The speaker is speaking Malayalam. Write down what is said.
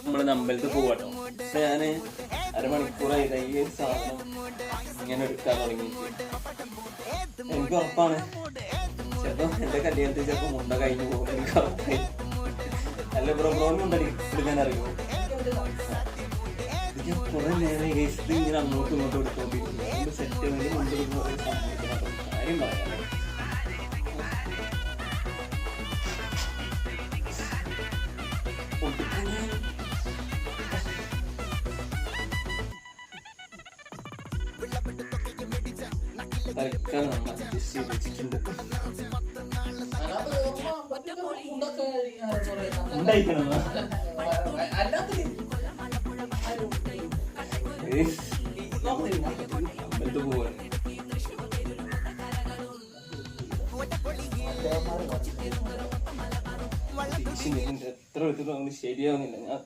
നമ്മള് അമ്പലത്തിൽ പോവാട്ടോ. പക്ഷെ ഞാന് അരമണിക്കൂറായി ഈ ഒരു സാധനം ഇങ്ങനെ എടുക്കാൻ തുടങ്ങിയിട്ട്. എനിക്ക് ഉറപ്പാണ് ചിലപ്പോ എന്റെ കല്യാണത്തിൽ ചിലപ്പോ മുണ്ട കഴിഞ്ഞു പോകും. എനിക്ക് ഉറപ്പായി. അല്ല ബ്രോന്നുണ്ടടി ഞാൻ അറിയുമോ? ഞാൻ കുറെ നേരം ഇങ്ങനെ അങ്ങോട്ടും ഇങ്ങോട്ടും എടുത്തോണ്ടിരിക്കുന്നു. സെറ്റ് കാര്യം പറയാം. എത്ര എടുത്തിട്ട് ശരിയാവുന്നില്ല. ഞാൻ